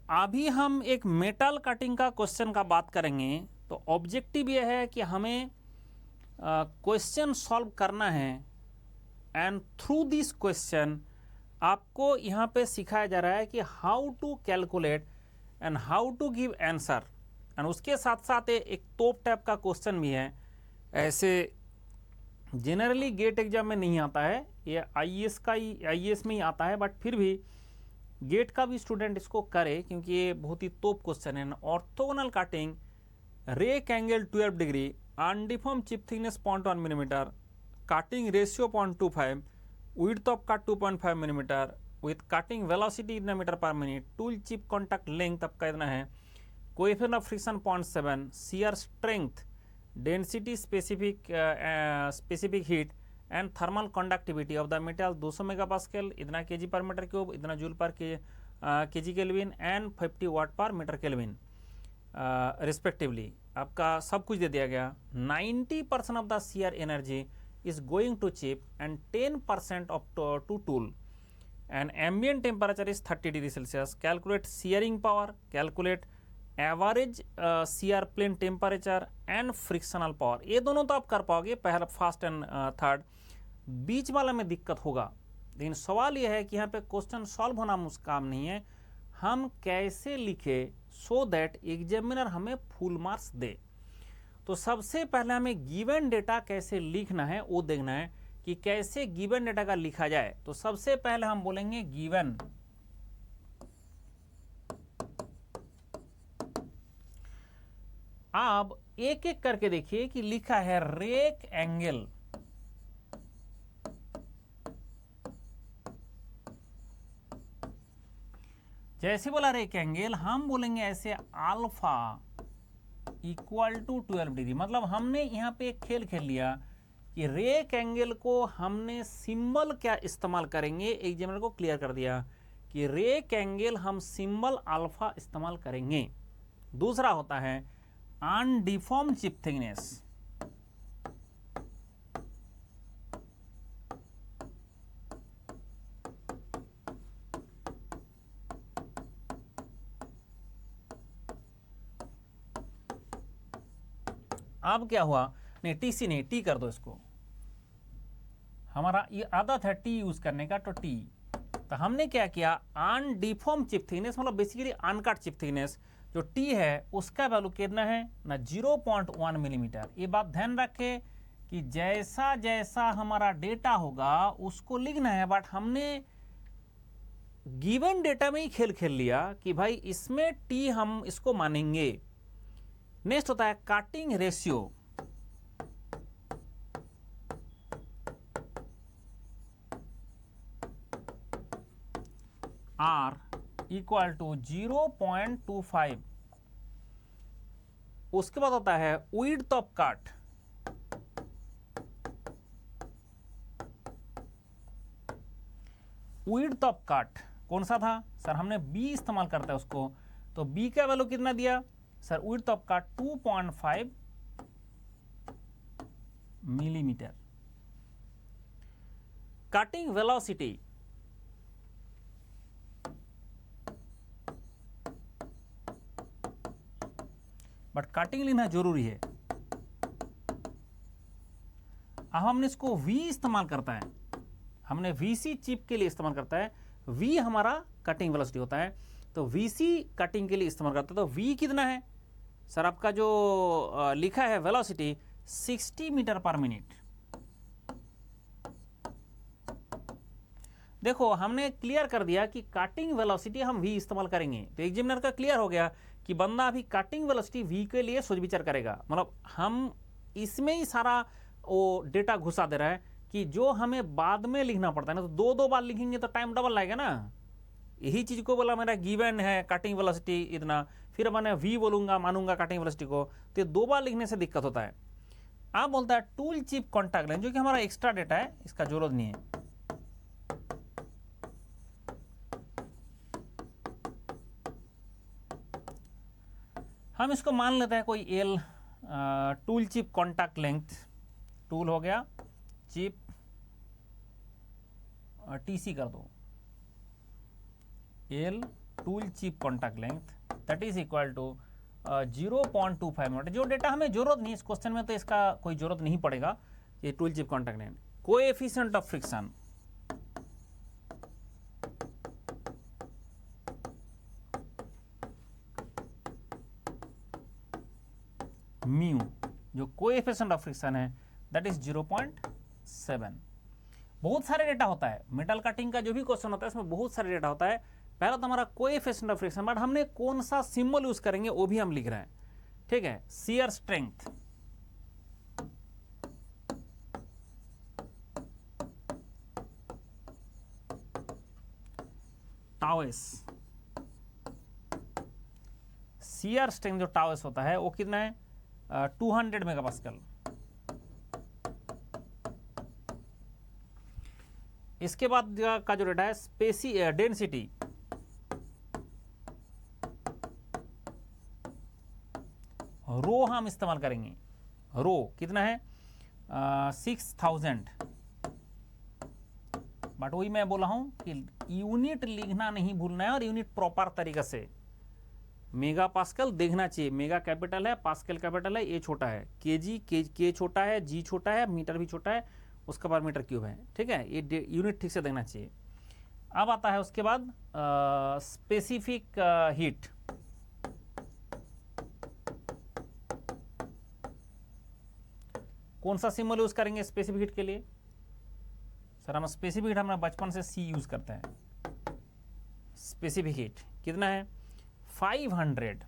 अभी हम एक मेटल कटिंग का क्वेश्चन का बात करेंगे। तो ऑब्जेक्टिव ये है कि हमें क्वेश्चन सॉल्व करना है एंड थ्रू दिस क्वेश्चन आपको यहाँ पे सिखाया जा रहा है कि how to calculate and how to give answer. And उसके साथ साथ एक तोप टाइप का क्वेश्चन भी है। ऐसे जनरली गेट एग्जाम में नहीं आता है, ये आईएएस का ही आईएएस में ही आता है, बट फिर भी गेट का भी स्टूडेंट इसको करे क्योंकि ये बहुत ही तोप क्वेश्चन है। Orthogonal cutting, rake angle 12 degree, undeformed chip thickness 0.1 millimetre, cutting ratio 0.25, width of cut 2.5 millimetre, with cutting velocity इतना metre per minute, tool chip contact length आपका इतना है, coefficient of friction 0.7, shear strength, density specific heat and thermal conductivity of the metal 200 megapascal, इतना KG per metre cube, इतना joule per KG kelvin and 50 watt per metre kelvin respectively. आपका सब कुछ दे दिया गया। 90% of the shear energy is going to chip and 10% of to tool, and ambient temperature is 30 degree Celsius. Calculate shearing power, calculate average shear plane temperature and frictional power। ये दोनों तो आप कर पाओगे, पहला फर्स्ट एंड थर्ड। बीच वाला में दिक्कत होगा, लेकिन सवाल यह है कि यहाँ पे क्वेश्चन सॉल्व होना मुश्किल काम नहीं है, हम कैसे लिखे सो दैट एग्जामिनर हमें फुल मार्क्स दे। तो सबसे पहले हमें गिवन डेटा कैसे लिखना है वो देखना है कि कैसे गिवन डेटा का लिखा जाए। तो सबसे पहले हम बोलेंगे गिवन। अब एक एक करके देखिए कि लिखा है रेक एंगल। जैसे बोला रेक एंगल, हम बोलेंगे ऐसे अल्फा इक्वल टू 12 डिग्री। मतलब हमने यहाँ पे एक खेल खेल लिया कि रेक एंगल को हमने सिंबल क्या इस्तेमाल करेंगे, एग्जामिनर को क्लियर कर दिया कि रेक एंगल हम सिंबल अल्फा इस्तेमाल करेंगे। दूसरा होता है अनडिफॉर्म चिप थिकनेस। अब क्या हुआ, नहीं टीसी नहीं, टी कर दो इसको, हमारा ये आदत है टी यूज करने का, तो टी। तो हमने क्या किया, अनडिफॉर्म चिप थिकनेस मतलब बेसिकली अनकट चिप थिकनेस जो टी है उसका वैल्यू कितना है ना 0.1 मिलीमीटर। ये बात ध्यान रखें कि जैसा जैसा हमारा डेटा होगा उसको लिखना है, बट हमने गिवन डेटा में ही खेल खेल लिया कि भाई इसमें टी हम इसको मानेंगे। नेक्स्ट होता है cutting ratio. R equal to 0.25। उसके बाद होता है width of cut. Width of cut कौन सा था सर, हमने B इस्तेमाल करता है उसको, तो B का वैल्यू कितना दिया sir, width of cut 2.5 millimetre. Cutting velocity, but cutting लिखना जरूरी है। अब हमने इसको V इस्तेमाल करता है, हमने VC चिप के लिए इस्तेमाल करता है, V हमारा कटिंग वेलोसिटी होता है, तो VC कटिंग के लिए इस्तेमाल करता है। तो V कितना है सर, आपका जो लिखा है वेलोसिटी 60 मीटर पर मिनट। देखो हमने क्लियर कर दिया कि कटिंग वेलोसिटी हम V इस्तेमाल करेंगे, तो एग्जामिनर का क्लियर हो गया कि बंदा अभी कटिंग वेलोसिटी V के लिए सोच विचार करेगा। मतलब हम इसमें ही सारा वो डेटा घुसा दे रहा है कि जो हमें बाद में लिखना पड़ता है ना, तो दो दो बार लिखेंगे तो टाइम डबल लगेगा ना। यही चीज को बोला मेरा गिवन है कटिंग वेलोसिटी इतना, फिर मैंने V बोलूंगा मानूंगा कटिंग वेलोसिटी को, तो दो बार लिखने से दिक्कत होता है। आप बोलता है टूल चिप कॉन्टैक्ट लेंथ, जो कि हमारा एक्स्ट्रा डेटा है, इसका जरूरत नहीं है। हम इसको मान लेते हैं कोई L, tool chip contact length, tool हो गया, चिप TC कर दो, L tool chip contact length that is equal to 0.25 minute. जो डेटा हमें जरूरत नहीं, इस क्वेश्चन में तो इसका कोई जरूरत नहीं पड़ेगा, ये tool chip contact length. Coefficient of friction mu, जो कोएफिशिएंट ऑफ फ्रिक्शन है दैट इज 0.7। बहुत सारे डेटा होता है, मेटल कटिंग का जो भी क्वेश्चन होता है इसमें बहुत सारे डेटा होता है। पहला तो हमारा कोएफिशिएंट ऑफ फ्रिक्शन, बट हमने कौन सा सिंबल यूज करेंगे वो भी हम लिख रहे हैं, ठीक है। शियर स्ट्रेंथ, टाउएस, शियर स्ट्रेंथ जो टाउएस होता है वो कितना है 200 मेगापास्कल। इसके बाद का जो डेटा है डेंसिटी, रो हम इस्तेमाल करेंगे। रो कितना है 6000, बट वही मैं बोला हूं कि यूनिट लिखना नहीं भूलना है और यूनिट प्रॉपर तरीके से। मेगा पास्कल देखना चाहिए, मेगा कैपिटल है, पास्कल कैपिटल है, ए छोटा है, केजी के छोटा है, जी छोटा है, मीटर भी छोटा है, उसके बाद मीटर क्यूब है, ठीक है। ये यूनिट ठीक से देखना चाहिए। अब आता है उसके बाद स्पेसिफिक हीट, कौन सा सिंबल यूज करेंगे स्पेसिफिक हीट के लिए? सर हम स्पेसिफिक हीट हमारा बचपन से सी यूज करते हैं। स्पेसिफिक हीट कितना है 500।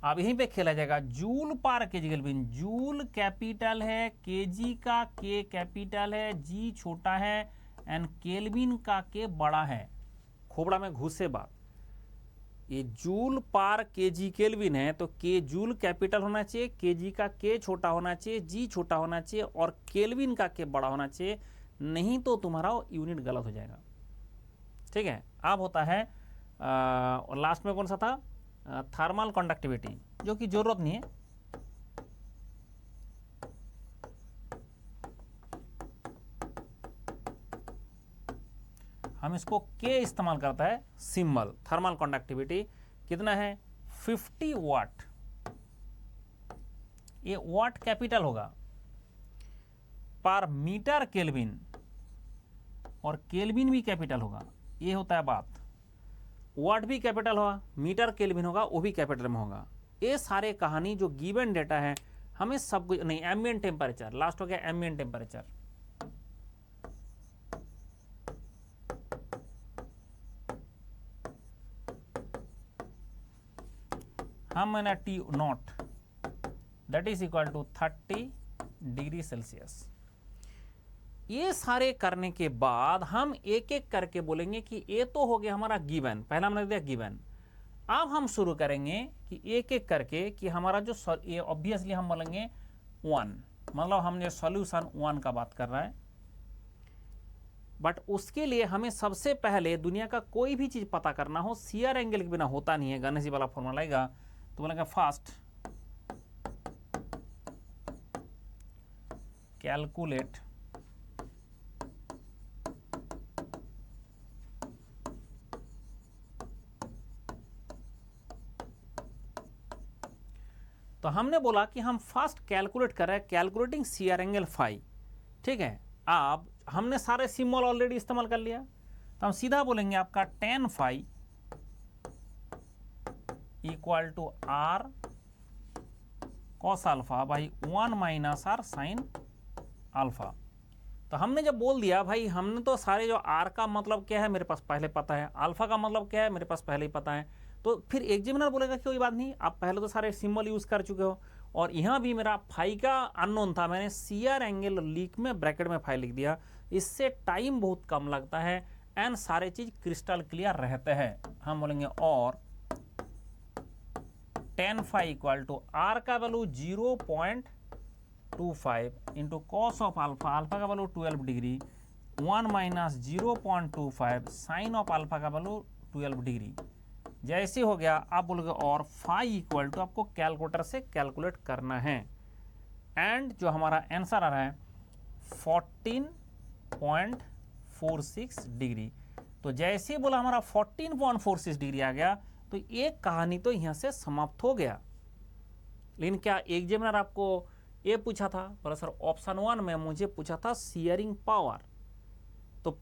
अब यहीं पे खेला जाएगा joule per KG kelvin. Joule capital है, केजी का के कैपिटल है, जी छोटा है एंड केल्विन का के बड़ा है। खोपड़ा में घुसे बात, ये जूल पर केजी केल्विन है तो के जूल कैपिटल होना चाहिए, केजी का के छोटा होना चाहिए, जी छोटा होना चाहिए और केल्विन का के बड़ा होना चाहिए, नहीं तो तुम्हारा यूनिट गलत हो जाएगा, ठीक है। अब होता है और लास्ट में कौन सा था थर्मल कंडक्टिविटी, जो कि जरूरत नहीं है। हम इसको के इस्तेमाल करता है सिंबल। थर्मल कंडक्टिविटी कितना है 50 वाट। ये वाट कैपिटल होगा पर मीटर केल्विन, और केल्विन भी कैपिटल होगा, ये होता है बात। वाट भी कैपिटल होगा, मीटर केल्विन होगा वो भी कैपिटल में होगा। ये सारे कहानी जो गिवन डेटा है हमें सब कुछ नहीं। एम्बिएंट टेम्परेचर लास्ट हो गया, एम्बिएंट टेम्परेचर हम मैंने T naught that is equal to 30 degree Celsius. ये सारे करने के बाद हम एक एक करके बोलेंगे कि ये तो हो गया हमारा गिवन, पहला हमने दिया गिवन। अब हम शुरू करेंगे कि एक एक करके कि हमारा जो ये ऑब्वियसली हम बोलेंगे 1, मतलब हमने सॉल्यूशन 1 का बात कर रहा है। बट उसके लिए हमें सबसे पहले दुनिया का कोई भी चीज पता करना हो, शियर एंगल के बिना होता नहीं है। गणेश जी वाला फॉर्मूला आएगा तो बोलेंगे फर्स्ट कैलकुलेट तो हमने बोला कि हम फर्स्ट कैलकुलेट कर रहे हैं, कैलकुलेटिंग शियर एंगल फाई, ठीक है। अब हमने सारे सिंबल ऑलरेडी इस्तेमाल कर लिया तो हम सीधा बोलेंगे आपका tan phi equal to R cos alpha by 1 minus R sine alpha. तो हमने जब बोल दिया भाई, हमने तो सारे जो आर का मतलब क्या है मेरे पास पहले पता है, अल्फा का मतलब क्या है मेरे पास पहले ही पता है, तो फिर एग्जामिनर बोलेगा कि कोई बात नहीं, आप पहले तो सारे सिंबल यूज कर चुके हो और यहाँ भी मेरा फाई का अननोन था, मैंने शियर एंगल लिख में ब्रैकेट में फाई लिख दिया। इससे टाइम बहुत कम लगता है एंड सारे चीज क्रिस्टल क्लियर रहते हैं। हम बोलेंगे और tan phi equal to R का value 0.25 into cos of alpha, alpha का value 12 degree, 1 minus 0.25 sine of alpha का वैल्यू 12 डिग्री। जैसे हो गया आप बोलोगे और फाई इक्वल टू आपको कैलकुलेटर से कैलकुलेट करना है एंड जो हमारा आंसर आ रहा है 14.46 डिग्री। तो जैसे ही बोला हमारा 14.46 डिग्री आ गया, तो एक कहानी तो यहाँ से समाप्त हो गया। लेकिन क्या एग्जामिनर आपको ये पूछा था, बोला सर ऑप्शन 1 में मुझे पूछा था शियरिंग पावर, तो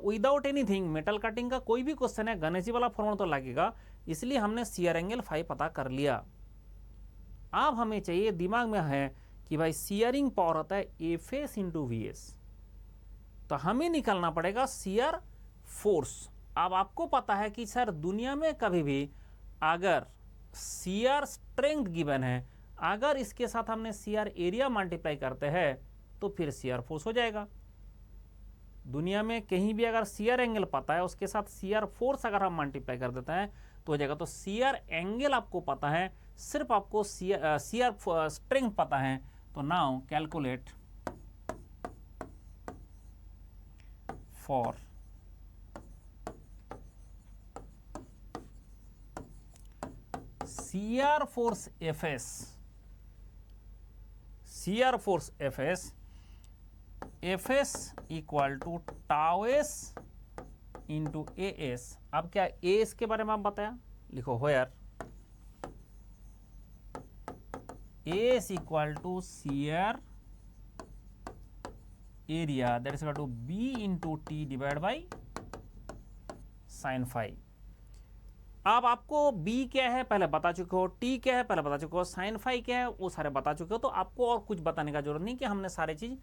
विदाउट एनीथिंग मेटल कटिंग का कोई भी क्वेश्चन है गणेश जी वाला फॉर्मूला तो लगेगा, इसलिए हमने शियर एंगल फाई पता कर लिया। अब हमें चाहिए, दिमाग में है कि भाई शियरिंग पावर होता है F S into V S, तो हमें निकालना पड़ेगा शियर फोर्स। अब आपको पता है कि सर दुनिया में कभी भी अगर शियर स्ट्रेंथ गिवन है, अगर इसके साथ हमने शियर एरिया मल्टीप्लाई करते हैं तो फिर शियर फोर्स हो जाएगा। दुनिया में कहीं भी अगर शियर एंगल पता है उसके साथ शियर फोर्स अगर हम मल्टीप्लाई कर देते हैं तो हो जाएगा। तो शियर एंगल आपको पता है, सिर्फ आपको शियर स्ट्रेंथ पता है। तो now calculate for shear force FS, shear force FS, FS equal to tau S into A S. अब क्या एस के बारे में आप बताया, लिखो where S equal to shear area that is equal to B into T divide by sine phi. अब आपको b क्या है पहले बता चुके हो, t क्या है पहले बता चुके हो, साइन फाई क्या है वो सारे बता चुके हो, तो आपको और कुछ बताने का जरूरत नहीं कि हमने सारी चीज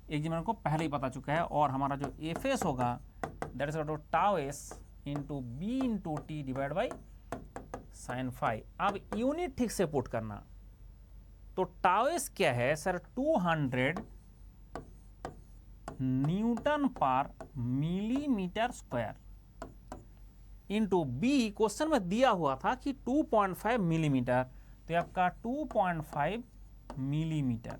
एग्जामिनर को पहले ही पता चुका है। और हमारा जो एफ एस होगा that is equal to tau S into B into T divide by sine phi. अब यूनिट ठीक से पुट करना, तो टाउ एस क्या है सर 200 न्यूटन पर millimetre square into B, question में दिया हुआ था कि 2.5 मिलीमीटर, तो आपका 2.5 मिलीमीटर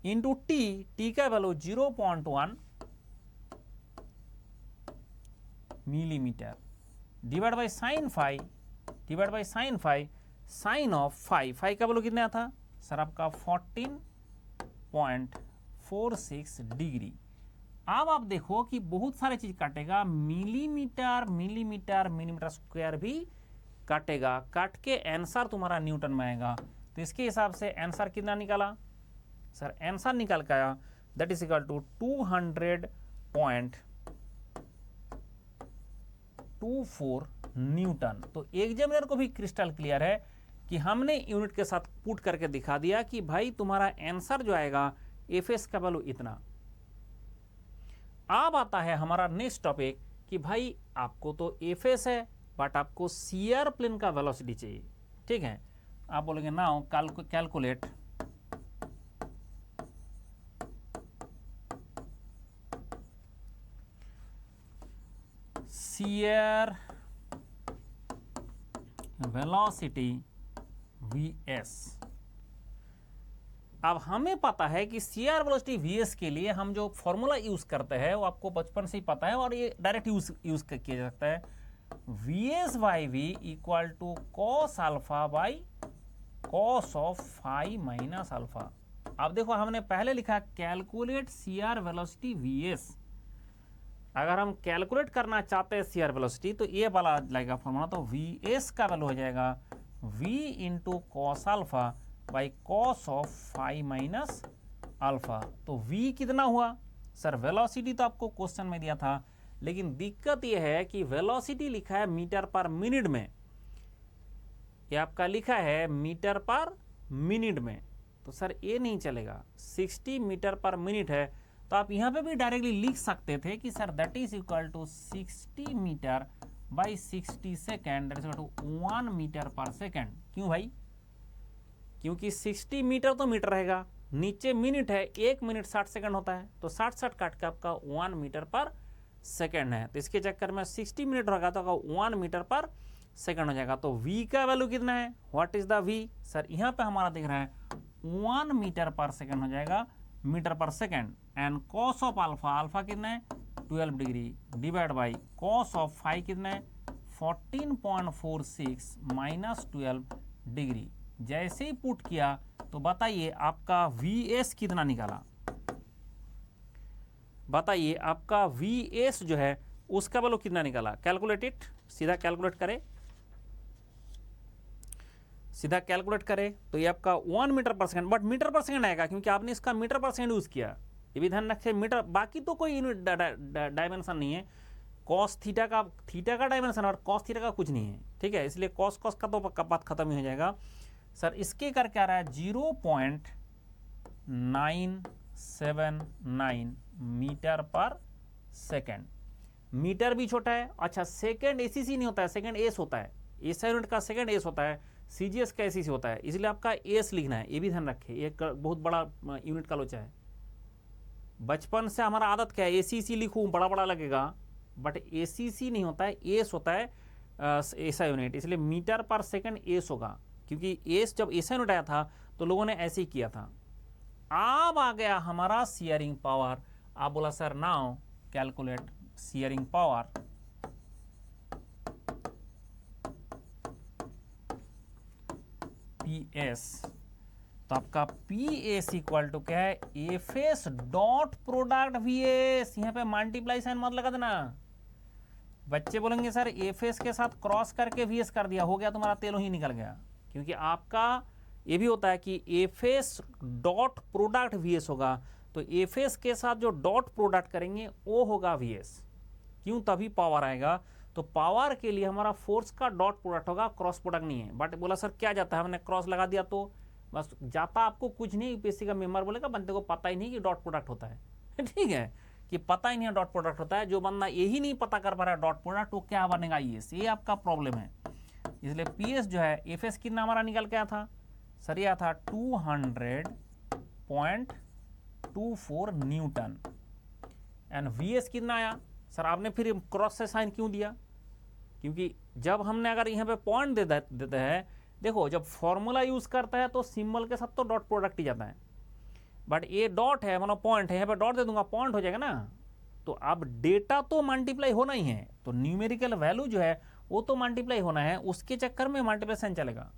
इंटू टी का value 0.1 millimetre divide by sine phi, divide by sine phi, sine of phi, phi का वैल्यू कितना था सर आपका 14.46 डिग्री। अब आप देखो कि बहुत सारे चीज काटेगा, मिलीमीटर मिलीमीटर मिलीमीटर स्क्वायर भी काटेगा, काट के आंसर तुम्हारा न्यूटन में आएगा। तो इसके हिसाब से आंसर कितना निकाला सर, आंसर निकाल के आया that is equal to 200.24 newton. तो एग्जामिनर को भी क्रिस्टल क्लियर है कि हमने यूनिट के साथ पुट करके दिखा दिया कि भाई तुम्हारा आंसर जो आएगा एफ एस का वैल्यू इतना। अब आता है हमारा नेक्स्ट टॉपिक कि भाई आपको तो एफ एस है बट आपको शियर प्लेन का वेलोसिटी चाहिए, ठीक है। आप बोलेंगे now calculate shear velocity vs। अब हमें पता है कि शियर वेलोसिटी vs के लिए हम जो फॉर्मूला यूज करते हैं वो आपको बचपन से ही पता है और ये डायरेक्ट यूज किया जा सकता है। vs by v equal to cos alpha by cos of phi minus alpha. अब देखो हमने पहले लिखा कैलकुलेट शियर वेलोसिटी vs। अगर हम कैलकुलेट करना चाहते हैं शियर वेलोसिटी तो ये वाला लगेगा फॉर्मूला, तो vs का वैल्यू हो जाएगा v into cos alpha by cos of phi minus alpha. तो v कितना हुआ सर, वेलोसिटी तो आपको क्वेश्चन में दिया था, लेकिन दिक्कत यह है कि वेलोसिटी लिखा है मीटर पर मिनट में, ये आपका लिखा है मीटर पर मिनट में, तो सर ये नहीं चलेगा। 60 मीटर पर मिनट है, तो आप यहाँ पे भी डायरेक्टली लिख सकते थे कि sir that is equal to 60 metre by 60 second that is equal to 1 metre पर सेकेंड। क्यों भाई, क्योंकि 60 मीटर तो मीटर रहेगा, नीचे मिनट है, 1 मिनट 60 सेकंड होता है, तो 60 काट के आपका 1 मीटर पर सेकंड है, तो इसके चक्कर में 60 मिनट होगा तो 1 मीटर पर सेकंड हो जाएगा। तो v का वैल्यू कितना है, what is the v sir, यहाँ पे हमारा दिख रहा है 1 मीटर पर सेकंड हो जाएगा, मीटर पर second, and cos of alpha, alpha कितना है 12 degree divide by cos of phi कितना है 14.46 माइनस 12 डिग्री। जैसे ही पुट किया तो बताइए आपका vs कितना निकाला। बताइए आपका वी एस जो है उसका वैल्यू कितना निकला, कैलकुलेट इट, सीधा कैलकुलेट करें, सीधा कैलकुलेट करें तो ये आपका 1 मीटर पर सेकंड, बट मीटर पर सेकंड आएगा क्योंकि आपने इसका मीटर पर सेकंड यूज किया, ये भी ध्यान रखें मीटर, बाकी तो कोई यूनिट डायमेंशन नहीं है, कॉस थीटा का डायमेंशन और कॉस थीटा का कुछ नहीं है, ठीक है, इसलिए कॉस कॉस का तो बात खत्म ही हो जाएगा। सर इसके कर क्या रहा है 0.979 मीटर पर सेकेंड, मीटर भी छोटा है, अच्छा सेकेंड एसीसी नहीं होता है, सेकेंड एस होता है, एसआई यूनिट का सेकेंड एस होता है, सीजीएस का एसीसी होता है, इसलिए आपका एस लिखना है, ये भी ध्यान रखें, ये बहुत बड़ा यूनिट का लोचा है, बचपन से हमारा आदत क्या है एसीसी लिखूं बड़ा बड़ा लगेगा, बट एसीसी नहीं होता है, एस होता है एसआई यूनिट, इसलिए मीटर पर सेकेंड एस होगा, क्योंकि एस जब एसआई यूनिट आया था तो लोगों ने ऐसे ही किया था। अब आ गया हमारा शियरिंग पावर, आप बोला sir now calculate shearing power, PS, तो आपका PS इक्वल टू क्या है एफएस डॉट प्रोडक्ट VS, यहां पे मल्टीप्लाई साइन मत लगा देना, बच्चे बोलेंगे सर एफएस के साथ क्रॉस करके VS कर दिया, हो गया तुम्हारा तेलों ही निकल गया, क्योंकि आपका ये भी होता है कि एफएस डॉट प्रोडक्ट VS होगा, तो एफएस के साथ जो डॉट प्रोडक्ट करेंगे वो होगा VS, क्यों, तभी पावर आएगा, तो पावर के लिए हमारा फोर्स का डॉट प्रोडक्ट होगा, क्रॉस प्रोडक्ट नहीं है। बट बोला सर क्या जाता है, हमने क्रॉस लगा दिया तो बस जाता आपको कुछ नहीं, यूपीएससी का मेंबर बोलेगा बंदे को पता ही नहीं कि डॉट प्रोडक्ट होता है ठीक है, कि पता ही नहीं है डॉट प्रोडक्ट होता है, जो बंदा यही नहीं पता कर पा रहा है डॉट प्रोडक्ट, वो क्या बनेगा ये आपका प्रॉब्लम है। इसलिए पीएस जो है एफएस कितना हमारा निकल के आया था सर, यह था 200.24 न्यूटन, एंड वीएस कितना आया सर, आपने फिर क्रॉस से साइन क्यों दिया, क्योंकि जब हमने अगर यहाँ पे पॉइंट देते हैं, देखो जब फॉर्मूला यूज करता है तो सिंबल के साथ तो डॉट प्रोडक्ट ही जाता है, बट ये डॉट है मतलब पॉइंट है, यहाँ पे डॉट दे दूंगा पॉइंट हो जाएगा ना, तो अब डेटा तो मल्टीप्लाई होना ही है, तो न्यूमेरिकल वैल्यू जो है वो तो मल्टीप्लाई होना है, उसके चक्कर में मल्टीप्लिकेशन चलेगा,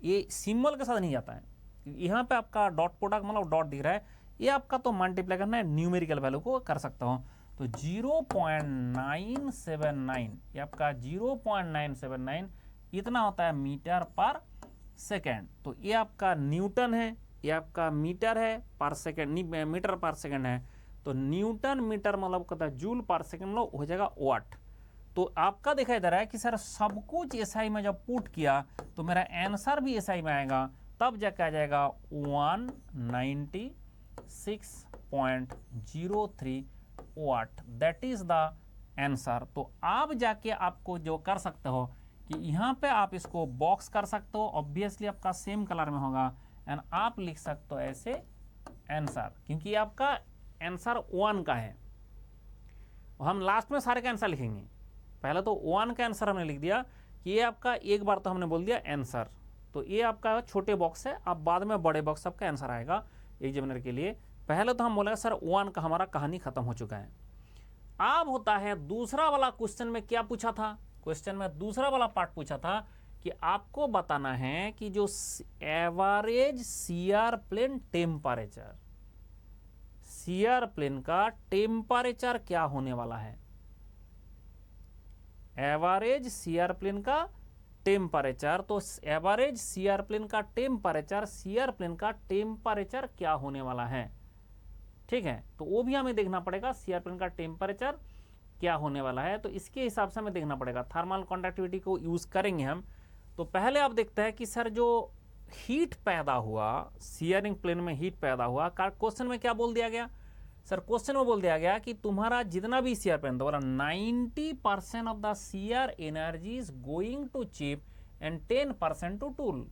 ये सिंबल के साथ नहीं जाता है। यहाँ पे आपका डॉट प्रोडक्ट मतलब डॉट दिख रहा है, ये आपका तो मल्टीप्लाई करना है, न्यूमेरिकल वैल्यू को कर सकता हूँ, तो 0.979 ये आपका 0.979 इतना होता है मीटर पर सेकेंड, तो ये आपका न्यूटन है, ये आपका मीटर है पर सेकेंड, मीटर पर सेकेंड है, तो न्यूटन मीटर मतलब कहता है जूल पर सेकेंड मतलब हो जाएगा वाट। तो आपका दिखाई दे रहा है कि सर सब कुछ एसआई में जब पुट किया तो मेरा आंसर भी एसआई में आएगा, तब जाके आ जाएगा 196.03 वाट, दैट इज द आंसर। तो आप जाके आपको जो कर सकते हो कि यहाँ पे आप इसको बॉक्स कर सकते हो, ऑब्वियसली आपका सेम कलर में होगा, एंड आप लिख सकते हो ऐसे आंसर, क्योंकि आपका आंसर 1 का है, हम लास्ट में सारे का आंसर लिखेंगे, पहले तो 1 का आंसर हमने लिख दिया कि ये आपका एक बार तो हमने बोल दिया आंसर, तो ये आपका छोटे बॉक्स है, अब बाद में बड़े बॉक्स आपका आंसर आएगा एग्जामिनर के लिए, पहले तो हम बोलेगा सर 1 का हमारा कहानी खत्म हो चुका है। अब होता है दूसरा वाला क्वेश्चन में क्या पूछा था, क्वेश्चन में दूसरा वाला पार्ट पूछा था कि आपको बताना है कि जो average shear plane temperature, shear plane का टेम्परेचर क्या होने वाला है, एवरेज शियर प्लेन का टेम्परेचर, तो एवरेज शियर प्लेन का टेम्परेचर, शियर प्लेन का टेम्परेचर क्या होने वाला है, ठीक है, तो वो भी हमें देखना पड़ेगा शियर प्लेन का टेम्परेचर क्या होने वाला है, तो इसके हिसाब से हमें देखना पड़ेगा, थर्मल कंडक्टिविटी को यूज करेंगे हम। तो पहले आप देखते हैं कि सर जो हीट पैदा हुआ शियरिंग प्लेन में, हीट पैदा हुआ, क्वेश्चन में क्या बोल दिया गया सर, क्वेश्चन में बोल दिया गया कि तुम्हारा जितना भी शियर प्लेन तो 90% of the shear energy is going to chip and 10% to tool,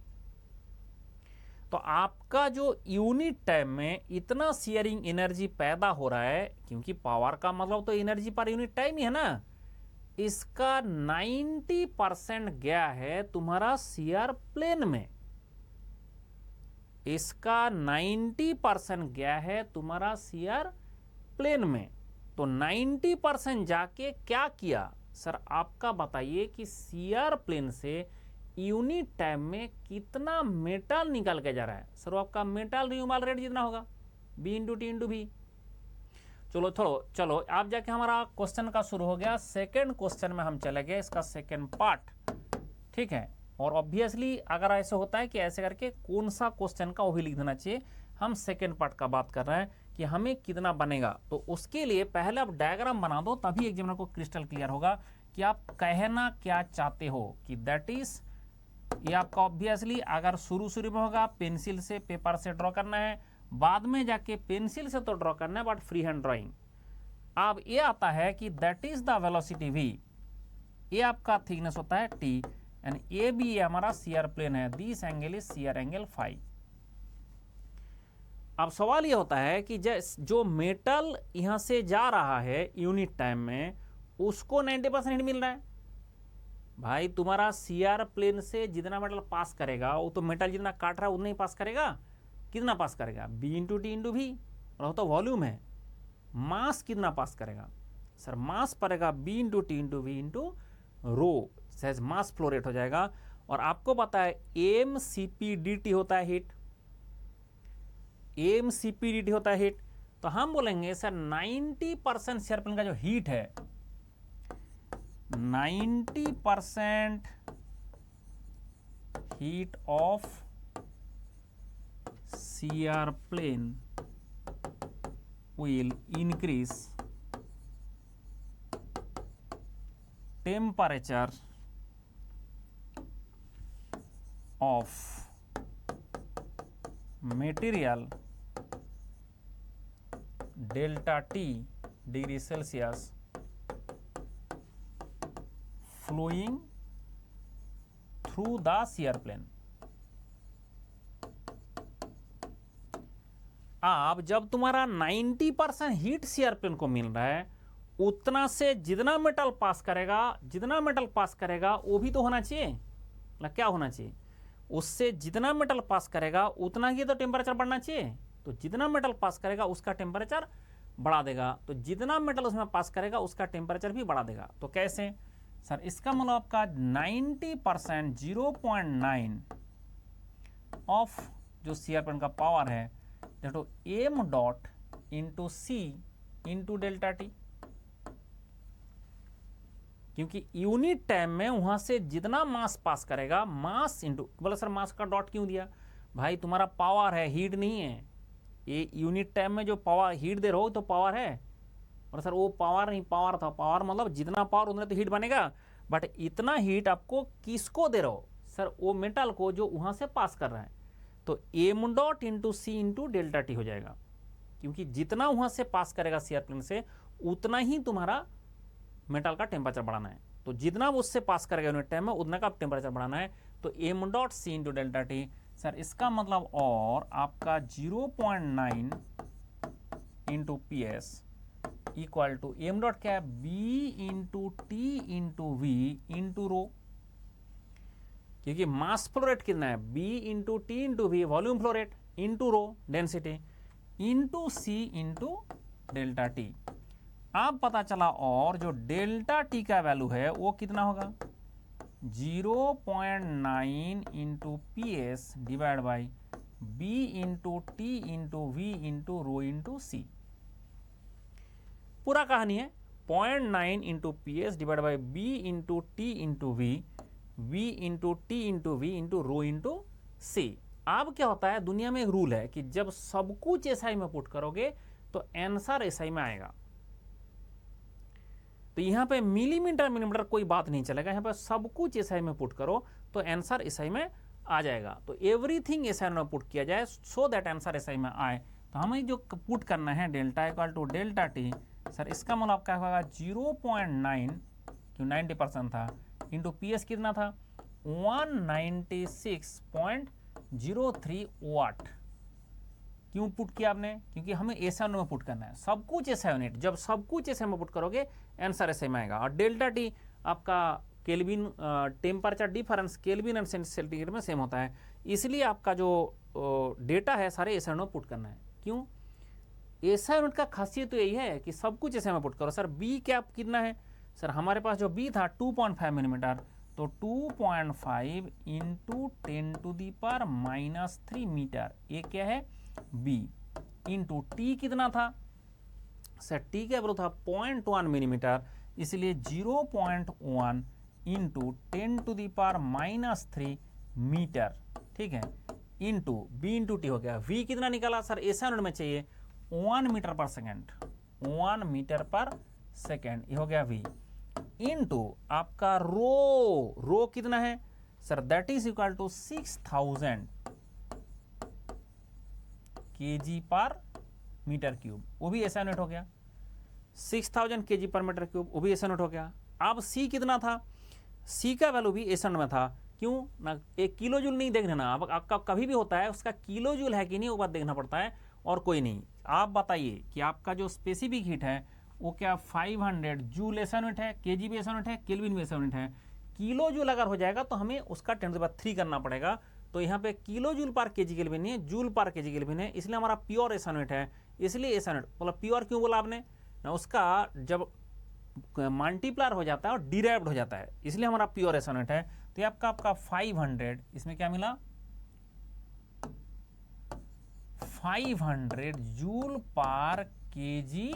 तो आपका जो यूनिट टाइम में इतना शियरिंग एनर्जी पैदा हो रहा है, क्योंकि पावर का मतलब तो एनर्जी पर यूनिट टाइम ही है ना, इसका 90% गया है तुम्हारा शियर प्लेन में, इसका 90% गया है तुम्हारा शियर प्लेन में, तो 90% जाके क्या किया सर, आपका बताइए कि शियर प्लेन से यूनिट टाइम में कितना मेटल निकल के जा रहा है सर, आपका मेटल रिमूवल रेट जितना होगा B × T × V, चलो आप जाके हमारा क्वेश्चन का शुरू हो गया। सेकंड क्वेश्चन में हम चले गए, इसका सेकंड पार्ट, ठीक है। और ऑब्वियसली अगर ऐसे होता है कि ऐसे करके कौन सा क्वेश्चन का वो भी लिख देना चाहिए। हम सेकंड पार्ट का बात कर रहे हैं कि हमें कितना बनेगा, तो उसके लिए पहले आप डायग्राम बना दो, तभी एग्जामिनर को क्रिस्टल क्लियर होगा कि आप कहना क्या चाहते हो। कि दैट इज, ये आपका ऑब्वियसली अगर शुरू में होगा पेंसिल से पेपर से ड्रॉ करना है, बाद में जाके पेंसिल से तो ड्रॉ करना है बट फ्री हैंड ड्रॉइंग। अब ये आता है कि that is the velocity v, ये आपका थिकनेस होता है t, एंड ए बी हमारा सीआर प्लेन है, this angle is shear angle phi. अब सवाल ये होता है कि जो मेटल यहां से जा रहा है यूनिट टाइम में, उसको 90% हीट मिल रहा है। भाई तुम्हारा सीआर प्लेन से जितना मेटल पास करेगा वो तो मेटल जितना काट रहा है उतना ही पास करेगा। कितना पास करेगा? B into T into V, और वो तो वॉल्यूम है। मास कितना पास करेगा? सर मास पड़ेगा B into T into V into rho, सहज मास फ्लो रेट हो जाएगा। और आपको पता है M C P D T होता है heat, M C P D T होता है हीट। तो हम बोलेंगे सर 90% सीआर प्लेन का जो हीट है, 90% heat of shear plane will increase temperature of material delta T degree Celsius flowing through the shear plane। अब जब तुम्हारा 90% हीट सीआर प्लेन को मिल रहा है, उतना से जितना मेटल पास करेगा वो भी तो होना चाहिए ना, क्या होना चाहिए? उससे जितना मेटल पास करेगा उतना ही तो टेम्परेचर बढ़ना चाहिए। तो जितना मेटल पास करेगा उसका टेम्परेचर बढ़ा देगा, तो जितना मेटल उसमें पास करेगा उसका टेम्परेचर भी बढ़ा देगा। तो कैसे? सर इसका मतलब आपका 90% 0.9 ऑफ जो सीआर प्लेन का पावर है, देखो M dot into C into delta T, क्योंकि यूनिट टाइम में वहां से जितना मास पास करेगा, मास इंटू, बोला सर मास का डॉट क्यों दिया? भाई तुम्हारा पावर है, हीट नहीं है। ये यूनिट टाइम में जो पावर हीट दे रहे हो तो पावर है, और सर वो पावर नहीं, पावर था, पावर मतलब जितना पावर उतना तो हीट बनेगा, बट इतना हीट आपको किसको दे रहे हो? सर वो मेटल को जो वहां से पास कर रहा है। तो M dot into C into delta T हो जाएगा, क्योंकि जितना वहां से पास करेगा सीआर प्लेन से उतना ही तुम्हारा मेटल का टेम्परेचर बढ़ाना है। तो जितना उससे पास करेगा यूनिट टाइम में उतना का टेम्परेचर बढ़ाना है। तो M dot C into delta T, sir इसका मतलब और आपका 0.9 into P S equal to M dot क्या है? B into T into V into rho, क्योंकि मास फ्लो रेट कितना है? B into T into V volume flow rate into rho density into C into delta T. अब पता चला और जो डेल्टा टी का वैल्यू है वो कितना होगा? 0.9 into P S divide by B into T into V into rho into C. पूरा कहानी है 0.9 into P S divide by B into T into V, v into T into V into rho into C. अब क्या होता है, दुनिया में एक रूल है कि जब सब कुछ एसआई में पुट करोगे तो आंसर एसआई में आएगा। तो यहां पे मिलीमीटर मिलीमीटर कोई बात नहीं चलेगा, यहां पे सब कुछ एसआई में पुट करो तो आंसर एसआई में आ जाएगा। तो एवरीथिंग एसआई में पुट किया जाए सो दैट आंसर एसआई में आए। तो हमें जो पुट करना है delta equal to delta T, sir इसका मतलब आपका होगा 0.9 जो 90% था इंटू पी एस कितना था? 196.03 वाट। क्यों पुट किया आपने? क्योंकि हमें एसआई में पुट करना है, सब कुछ एसआई यूनिट। जब सब कुछ एसआई में पुट करोगे आंसर एसआई में आएगा। और डेल्टा टी आपका kelvin temperature difference kelvin and centigrade में सेम होता है, इसलिए आपका जो डेटा है सारे एसआई में पुट करना है। क्यों? एसआई यूनिट का खासियत तो यही है कि सब कुछ एसआई में पुट करो। सर बी क्या कितना है? सर हमारे पास जो बी था 2.5 मिलीमीटर, तो 2.5 इंटू 10⁻³ मीटर, ये क्या है? बी इंटू टी कितना था? सर टी का वैल्यू था 0.1 मिलीमीटर, इसलिए 0.1 इंटू 10⁻³ मीटर, ठीक है, इंटू बी इंटू टी हो गया। वी कितना निकाला सर, ऐसा यूनिट में चाहिए 1 मीटर पर सेकेंड, 1 मीटर पर सेकेंड, ये हो गया वी, इंटू आपका रो कितना है sir, that is equal to 6000 kg पर मीटर क्यूब, वो भी ऐसा यूनिट हो गया। 6000 kg पर मीटर क्यूब, वो भी ऐसा यूनिट हो गया। अब सी कितना था, सी का वैल्यू भी ऐसा में था, क्यों ना, एक किलो जूल नहीं देख लेना, अब आपका कभी भी होता है उसका किलो जूल है कि नहीं वो बात देखना पड़ता है, और कोई नहीं। आप बताइए कि आपका जो स्पेसिफिक हीट है वो क्या 500 जूल ऐसा यूनिट है, केजी भी ऐसा यूनिट है, केल्विन भी ऐसा यूनिट है। किलो जूल अगर हो जाएगा तो हमें उसका 10⁻³ करना पड़ेगा, तो यहाँ पे kilo joule per KG kelvin नहीं है, जूल पर केजी केल्विन है, इसलिए हमारा प्योर ऐसा यूनिट है। इसलिए ऐसा यूनिट बोला, प्योर क्यों बोला आपने ना, उसका जब मल्टीप्लायर हो जाता है और डिराइव्ड हो जाता है, इसलिए हमारा प्योर ऐसा यूनिट है। तो ये आपका 500, इसमें क्या मिला 500 जूल पर केजी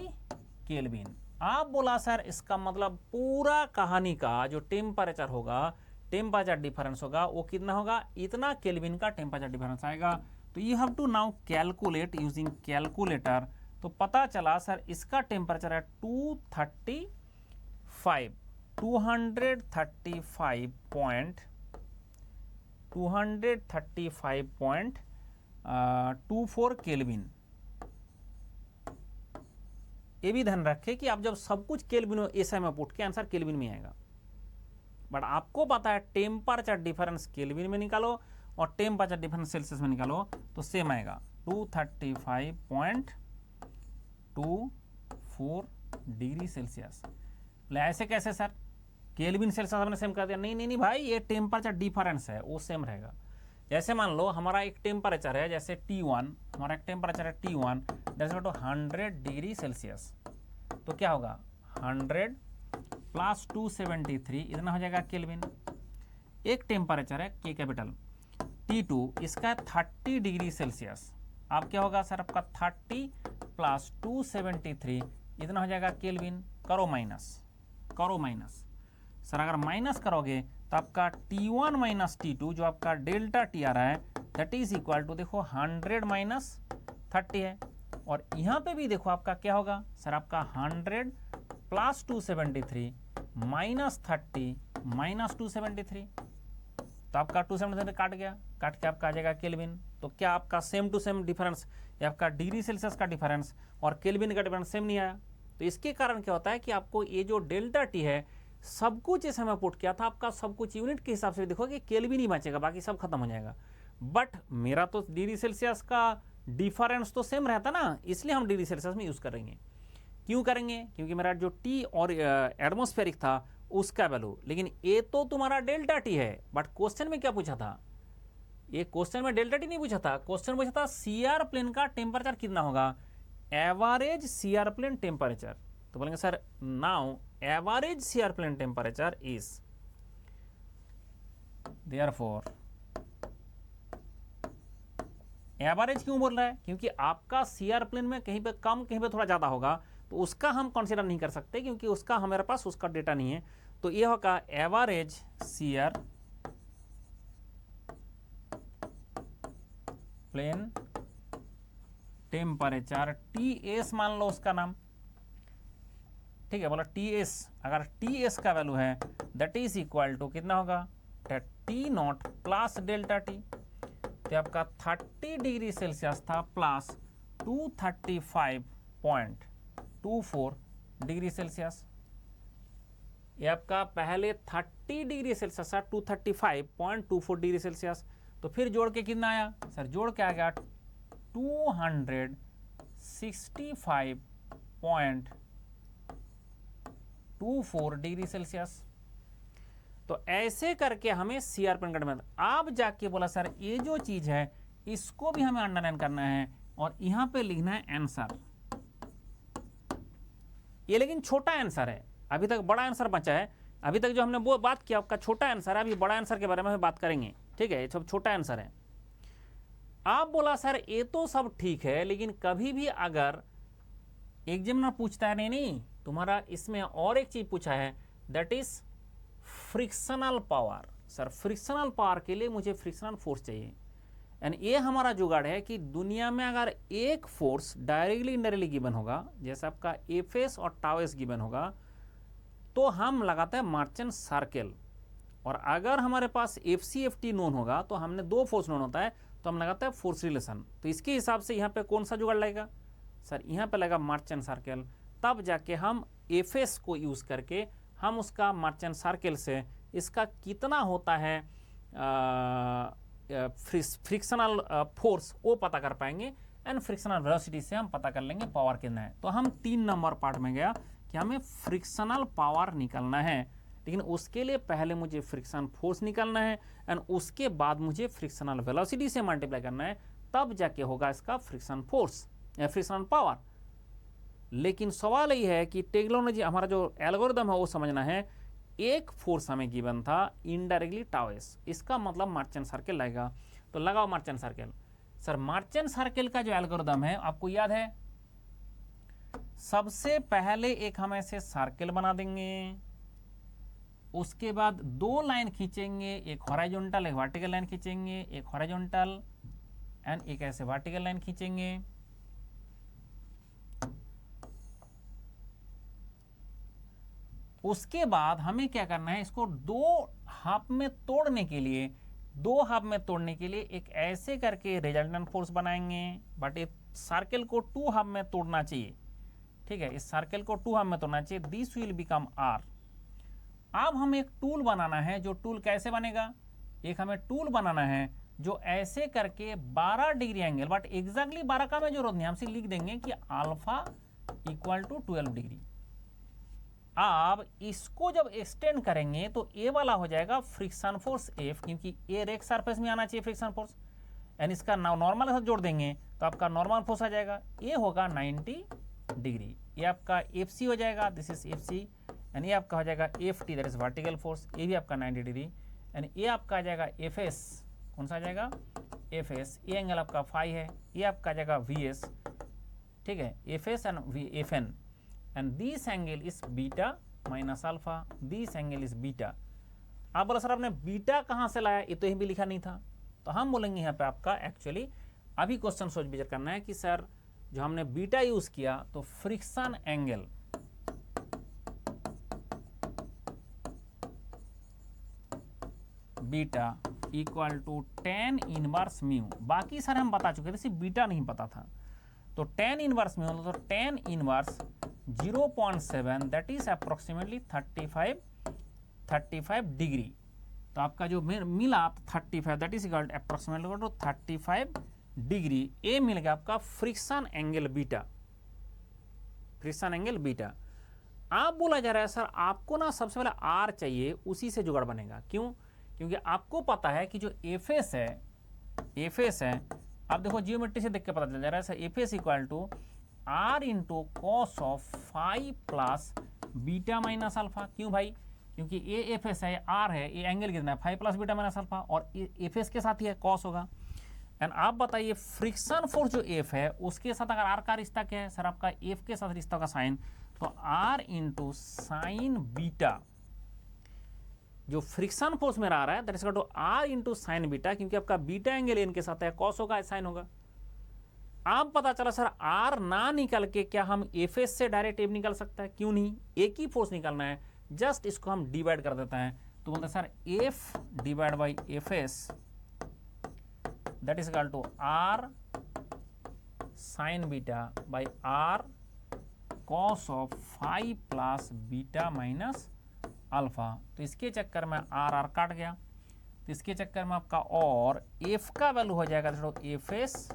केल्विन। आप बोला सर इसका मतलब पूरा कहानी का जो टेम्परेचर होगा, टेम्परेचर डिफरेंस होगा, वो कितना होगा, इतना केल्विन का टेम्परेचर डिफरेंस आएगा। तो you have to now calculate using calculator. तो पता चला सर इसका टेम्परेचर है 235.24 केल्विन। ये भी ध्यान रखें कि आप जब सब कुछ केल्विन में एसआई में पुट के आंसर केल्विन में आएगा, बट आपको पता है टेम्परेचर डिफरेंस केल्विन में निकालो और टेम्परेचर डिफरेंस सेल्सियस में निकालो तो सेम आएगा 235.24 डिग्री सेल्सियस। ऐसे कैसे सर, केल्विन सेल्सियस आपने सेम कर दिया, नहीं भाई, ये टेम्परेचर डिफरेंस है वो सेम रहेगा। जैसे मान लो हमारा एक टेम्परेचर है, जैसे T1, हमारा एक टेम्परेचर है T1 that's equal to 100 degree Celsius, तो क्या होगा 100 प्लस 273, इतना हो जाएगा केल्विन। एक टेम्परेचर है K कैपिटल T2, इसका 30 डिग्री सेल्सियस, आप क्या होगा सर, आपका 30 प्लस 273, इतना हो जाएगा केल्विन। करो माइनस सर, अगर माइनस करोगे तो आपका T1 माइनस T2 जो आपका डेल्टा T आ रहा है दैट इज इक्वल टू देखो 100 माइनस 30 है, और यहाँ पे भी देखो आपका क्या होगा सर, आपका 100 प्लस 273 माइनस 30 माइनस 273, तो आपका 273 काट गया, काट के आपका आ जाएगा केल्विन। तो क्या आपका सेम टू सेम डिफरेंस, या आपका डिग्री सेल्सियस का डिफरेंस और केल्विन का डिफरेंस सेम नहीं आया। तो इसके कारण क्या होता है कि आपको ये जो डेल्टा टी है सब कुछ इस समय पुट किया था, आपका सब कुछ यूनिट के हिसाब से देखोगे केल्विन ही बचेगा, बाकी सब खत्म हो जाएगा। बट मेरा तो डिग्री सेल्सियस का डिफरेंस तो सेम रहता ना, इसलिए हम डिग्री सेल्सियस में यूज करेंगे। क्यों करेंगे, क्योंकि मेरा जो टी और एटमॉस्फेरिक था उसका वैल्यू, लेकिन ये तो तुम्हारा डेल्टा टी है, बट क्वेश्चन में क्या पूछा था, ये क्वेश्चन में डेल्टा टी नहीं पूछा था, क्वेश्चन पूछा था सीआर प्लेन का टेम्परेचर कितना होगा, एवरेज सीआर प्लेन टेम्परेचर। तो बोलेंगे sir now average shear plane temperature is, therefore average क्यों बोल रहा है, क्योंकि आपका सीआर प्लेन में कहीं पे कम कहीं पे थोड़ा ज्यादा होगा, तो उसका हम कंसीडर नहीं कर सकते क्योंकि उसका हमारे पास उसका डेटा नहीं है। तो ये होगा average shear plane temperature, TS मान लो उसका नाम, ठीक है, बोला टीएस, अगर टीएस का वैल्यू है दैट इज इक्वल टू कितना होगा, T not plus delta T, तो आपका 30 डिग्री सेल्सियस था प्लस 235.24 डिग्री सेल्सियस, ये आपका पहले 30 डिग्री सेल्सियस था 235.24 डिग्री सेल्सियस, तो फिर जोड़ के कितना आया सर, जोड़ के आ गया 265.24 डिग्री सेल्सियस। तो ऐसे करके हमें सीआर प्लेन का, आप जाके बोला सर ये जो चीज है इसको भी हमें अंडरलाइन करना है और यहां पे लिखना है आंसर, ये लेकिन छोटा आंसर है, अभी तक बड़ा आंसर बचा है। अभी तक जो हमने वो बात किया आपका छोटा आंसर है, अभी बड़ा आंसर के बारे में बात करेंगे, ठीक है, ये सब छोटा आंसर है। आप बोला सर ये तो सब ठीक है, लेकिन कभी भी अगर एग्जामिनर पूछता है, नहीं तुम्हारा इसमें और एक चीज पूछा है, that is frictional power. Sir frictional power के लिए मुझे फ्रिक्शनल फोर्स चाहिए, एंड ये हमारा जुगाड़ है कि दुनिया में अगर एक फोर्स डायरेक्टली इनडायरेक्टली गिवन होगा, जैसे आपका एफ एस और टाउ एस गिवन होगा, तो हम लगाते हैं मार्चेंट सर्कल। और अगर हमारे पास F C F T known होगा, तो हमने दो फोर्स नोन होता है, तो हम लगाते हैं फोर्स रिलेशन। तो इसके हिसाब से यहाँ पे कौन सा जुगाड़ लगेगा सर, यहाँ पे लगेगा मार्चेंट सर्कल। तब जाके हम एफ एस को यूज़ करके हम उसका मार्चेंट सर्कल से इसका कितना होता है फ्रिक्शनल फोर्स वो पता कर पाएंगे, एंड फ्रिक्शनल वेलोसिटी से हम पता कर लेंगे पावर कितना है। तो हम 3 नंबर पार्ट में गया कि हमें फ्रिक्शनल पावर निकालना है, लेकिन उसके लिए पहले मुझे फ्रिक्शन फोर्स निकालना है, एंड उसके बाद मुझे फ्रिक्शनल वेलोसिटी से मल्टीप्लाई करना है, तब जाके होगा इसका फ्रिक्शन फोर्स या फ्रिक्शनल पावर। लेकिन सवाल ये है कि टेक्नोलॉजी हमारा जो एल्गोरिदम है वो समझना है, एक फोर्स हमें गिवन था इनडायरेक्टली टाउ एस, इसका मतलब मार्चेंट सर्कल लगेगा। तो लगाओ merchant circle. Sir merchant circle का जो एल्गोरिदम है आपको याद है, सबसे पहले एक हम ऐसे सर्कल बना देंगे, उसके बाद 2 लाइन खींचेंगे, एक हॉरिजॉन्टल एक वर्टिकल लाइन खींचेंगे, एक हॉरिजॉन्टल एंड एक ऐसे वर्टिकल लाइन खींचेंगे। उसके बाद हमें क्या करना है, इसको 2 हाफ में तोड़ने के लिए, 2 हाफ में तोड़ने के लिए एक ऐसे करके रिजल्टेंट फोर्स बनाएंगे, बट इस सर्कल को 2 हाफ में तोड़ना चाहिए। ठीक है, इस सर्कल को 2 हाफ में तोड़ना चाहिए। This will become R. अब हमें एक टूल बनाना है, जो टूल कैसे बनेगा, एक हमें टूल बनाना है जो ऐसे करके 12 डिग्री एंगल, बट एग्जैक्टली 12 का में जरूरत नहीं, हम सिर्फ लिख देंगे कि अल्फा इक्वल टू 12 डिग्री। अब इसको जब एक्सटेंड करेंगे तो ए वाला हो जाएगा फ्रिक्शन फोर्स एफ, क्योंकि ए रेक सरफेस में आना चाहिए फ्रिक्शन फोर्स, एंड इसका नॉर्मल के साथ जोड़ देंगे तो आपका नॉर्मल फोर्स आ जाएगा, ए होगा 90 डिग्री। ये आपका एफ सी हो जाएगा, this is F C, and ये आपका हो जाएगा F T, that is vertical force, ये भी आपका 90 डिग्री, एंड ये आपका आ जाएगा एफ एस, कौन सा आ जाएगा एफ एस, ये एंगल आपका फाई है, ये आपका आ जाएगा वी एस। ठीक है, F S and V F N, and this angle is beta minus alpha, this angle is beta. आप बोला सर आपने बीटा कहाँ से लाया, ये तो यही भी लिखा नहीं था। तो हम बोलेंगे यहाँ पे आपका एक्चुअली अभी क्वेश्चन सोच विचार करना है कि सर जो हमने बीटा यूज किया, तो friction angle beta equal to tan inverse mu, बाकी सारे हम बता चुके थे, सिर्फ बीटा नहीं पता था। तो tan इनवर्स म्यू, तो tan inverse 0.7, that is approximately 35 degree. तो आपका जो मिला 35, that is equal approximately two 35 degree, ये मिल गया आपका friction angle beta, friction angle beta. आप बोला जा रहा है सर आपको ना सबसे पहले आर चाहिए, उसी से जुगाड़ बनेगा। क्यों? क्योंकि आपको पता है कि जो एफ एस है, आप देखो जियोमेट्री से देख के पता चल जा रहा है sir, F S equal to R into cos of phi plus beta minus alpha. क्यों भाई? क्योंकि ये एफ एस है, आर है, ये एंगल कितना है, phi plus beta minus alpha, और एफ एस के साथ ही है कॉस होगा। एंड आप बताइए फ्रिक्शन फोर्स जो एफ है उसके साथ अगर आर का रिश्ता क्या है सर, आपका एफ के साथ रिश्ता का साइन, तो आर इंटू साइन बीटा, जो फ्रिक्शन फोर्स में आ रहा है that is equal to R into sine beta, क्योंकि आपका बीटा एंगल एन के साथ है, कॉस होगा साइन होगा। आप पता चला सर आर ना निकल के क्या हम एफ एस से डायरेक्ट एफ निकल सकता है? क्यों नहीं, एक ही फोर्स निकालना है, जस्ट इसको हम डिवाइड कर देते हैं। तो बोलते हैं sir F divide by F S that is equal to R sine beta by R cos of phi plus beta minus alpha. तो इसके चक्कर में आर काट गया, तो इसके चक्कर में आपका और एफ का वैल्यू हो जाएगा F S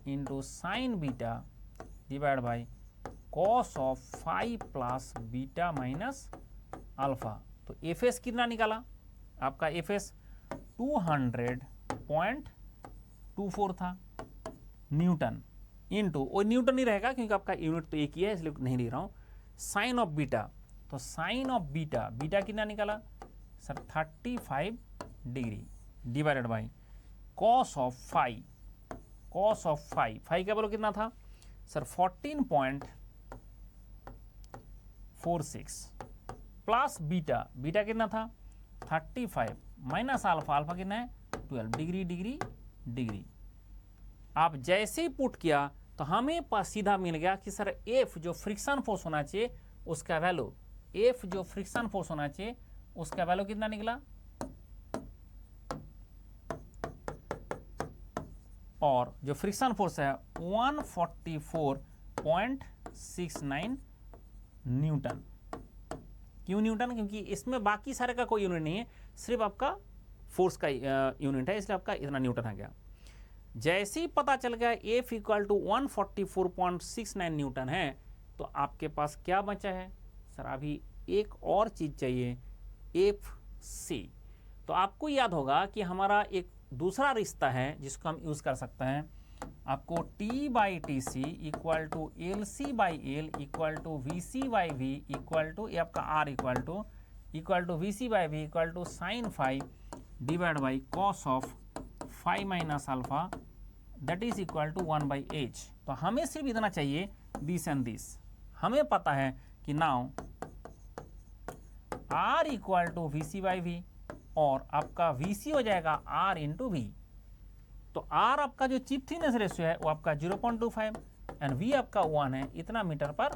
into sine beta divide by cos of phi plus beta minus alpha. तो एफ एस कितना निकाला आपका, एफ एस 200.24 था न्यूटन, इंटू वो न्यूटन नहीं रहेगा क्योंकि आपका यूनिट तो एक ही है इसलिए नहीं लिख रहा हूँ, साइन ऑफ बीटा। तो साइन ऑफ बीटा, बीटा कितना निकाला sir 35 degree divided by cos of phi, phi का वैल्यू कितना था सर 14.46 प्लस बीटा, बीटा कितना था 35 माइनस अल्फा, अल्फा कितना है 12 डिग्री डिग्री डिग्री। आप जैसे ही पुट किया तो हमें सीधा मिल गया कि सर एफ जो फ्रिक्शन फोर्स होना चाहिए उसका वैल्यू, एफ जो फ्रिक्शन फोर्स होना चाहिए उसका वैल्यू कितना निकला, और जो फ्रिक्शन फोर्स है 144.69 न्यूटन। क्यों न्यूटन? क्योंकि इसमें बाकी सारे का कोई यूनिट नहीं है, सिर्फ आपका फोर्स का यूनिट है, इसलिए आपका इतना न्यूटन आ गया। जैसे ही पता चल गया एफ इक्वल टू 144.69 न्यूटन है, तो आपके पास क्या बचा है सर, अभी एक और चीज चाहिए, एफ सी। तो आपको याद होगा कि हमारा एक दूसरा रिश्ता है जिसको हम यूज कर सकते हैं, आपको T by T C equal to L C by L equal to V C by V equal to, ये आपका R equal to V C by V equal to sine five divide by cos of five minus alpha that is equal to 1 by H. तो हमें सिर्फ इतना चाहिए this and this. हमें पता है कि now R equal to V C by V और आपका वी सी हो जाएगा R इंटू वी। तो R आपका जो चिप थिकनेस रेशियो है वो आपका 0.25 एंड V आपका 1 है, इतना मीटर पर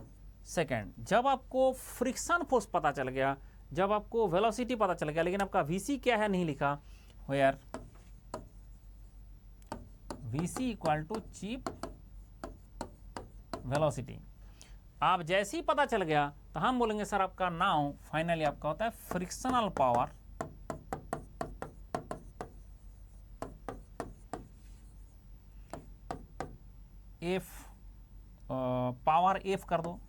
सेकेंड। जब आपको फ्रिक्शन फोर्स पता चल गया, जब आपको वेलोसिटी पता चल गया, लेकिन आपका VC क्या है नहीं लिखा, where VC equal to chip velocity. आप जैसे ही पता चल गया तो हम बोलेंगे सर आपका नाउ फाइनली आपका होता है frictional power F, power F कर दो,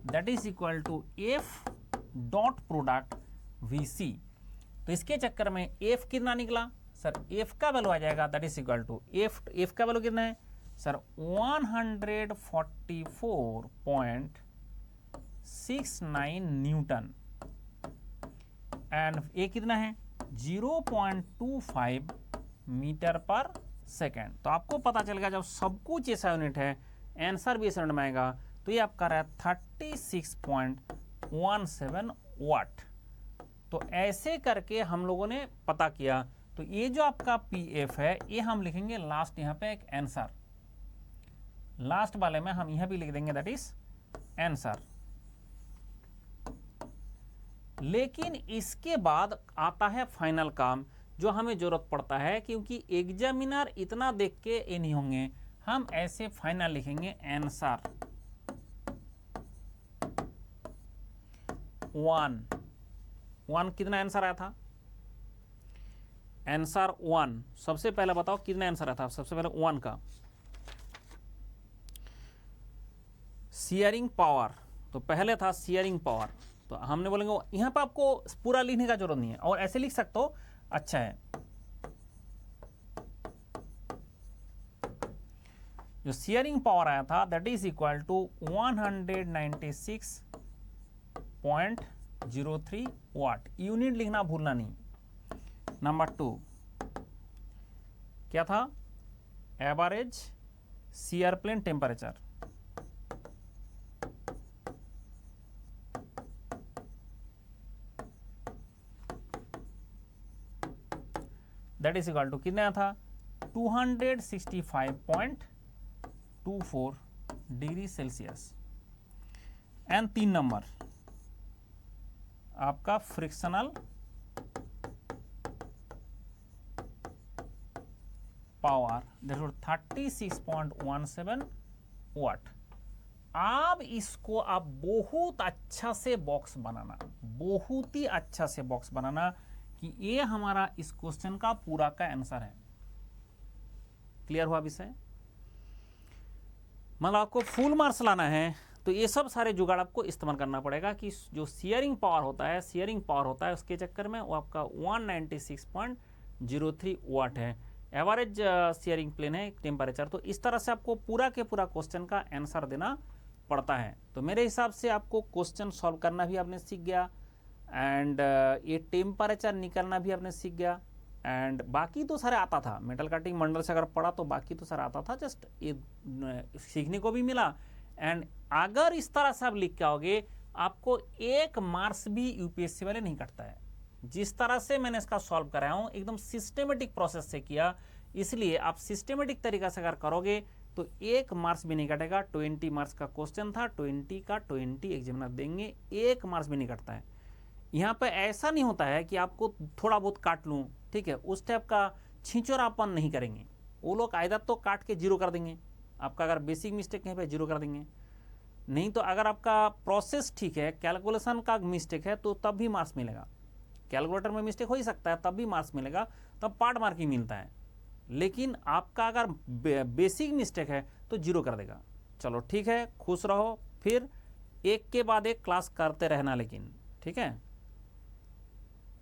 that is equal to F dot product VC. तो इसके चक्कर में एफ कितना निकला सर, एफ का वैल्यू आ जाएगा that is equal to F का वैल्यू कितना है सर 144.69 न्यूटन एंड ये कितना है 0.25 मीटर पर सेकेंड। तो आपको पता चल गया जब सब कुछ ऐसा यूनिट है, आंसर भी ऐसा यूनिट में आएगा, तो ये आपका रहा 36.17 वाट। तो ऐसे करके हम लोगों ने पता किया। तो ये जो आपका पी एफ है ये हम लिखेंगे लास्ट यहाँ पे एक आंसर, लास्ट वाले में हम यहां भी लिख देंगे दैट इज आंसर। लेकिन इसके बाद आता है फाइनल काम जो हमें जरूरत पड़ता है, क्योंकि एग्जामिनर इतना देख के ये नहीं होंगे, हम ऐसे फाइनल लिखेंगे आंसर 1 कितना आंसर आया था, आंसर 1। सबसे पहले बताओ कितना आंसर आया था, सबसे पहले 1 का शेयरिंग पावर। तो पहले था शेयरिंग पावर, तो हमने बोलेंगे यहां पर आपको पूरा लिखने का जरूरत नहीं है, और ऐसे लिख सकते हो, अच्छा है। जो शेयरिंग पावर आया था that is equal to 196.03 watt. Unit लिखना भूलना नहीं। नंबर 2 क्या था, average shear plane temperature, that is equal to कितना था 265.24 डिग्री सेल्सियस। एंड 3 नंबर आपका frictional power that is 36.17 watt. अब इसको आप बहुत अच्छा से बॉक्स बनाना, बहुत ही अच्छा से बॉक्स बनाना कि ये हमारा इस क्वेश्चन का पूरा का आंसर है। क्लियर हुआ विषय? मतलब आपको फुल मार्क्स लाना है तो ये सब सारे जुगाड़ आपको इस्तेमाल करना पड़ेगा कि जो शेयरिंग पावर होता है उसके चक्कर में वो आपका 196.03 वाट है, एवरेज शेयरिंग प्लेन है टेम्परेचर। तो इस तरह से आपको पूरा के पूरा क्वेश्चन का आंसर देना पड़ता है। तो मेरे हिसाब से आपको क्वेश्चन सॉल्व करना भी आपने सीख गया, एंड ये टेम्परेचर निकालना भी आपने सीख गया, एंड बाकी तो सारे आता था, मेटल कटिंग मंडल से अगर पढ़ा तो बाकी तो सारा आता था, जस्ट ये सीखने को भी मिला। एंड अगर इस तरह से आप लिख के आओगे आपको 1 मार्क्स भी यूपीएससी वाले नहीं कटता है। जिस तरह से मैंने इसका सॉल्व कराया हूं एकदम सिस्टमेटिक प्रोसेस से किया, इसलिए आप सिस्टमेटिक तरीका से अगर करोगे तो 1 मार्क्स भी नहीं कटेगा। 20 मार्क्स का क्वेश्चन था, 20 का 20 एग्जामिनर देंगे, 1 मार्क्स भी नहीं कटता है। यहाँ पे ऐसा नहीं होता है कि आपको थोड़ा बहुत काट लूँ, ठीक है, उस टाइप का छिंचोरापन नहीं करेंगे वो लोग। आइदर तो काट के जीरो कर देंगे आपका, अगर बेसिक मिस्टेक कहीं पे जीरो कर देंगे, नहीं तो अगर आपका प्रोसेस ठीक है, कैलकुलेशन का मिस्टेक है तो तब भी मार्क्स मिलेगा। कैलकुलेटर में मिस्टेक हो ही सकता है तब भी मार्क्स मिलेगा, तब पार्ट मार्किंग मिलता है। लेकिन आपका अगर बेसिक मिस्टेक है तो जीरो कर देगा। चलो ठीक है, खुश रहो, फिर एक के बाद एक क्लास करते रहना, लेकिन ठीक है।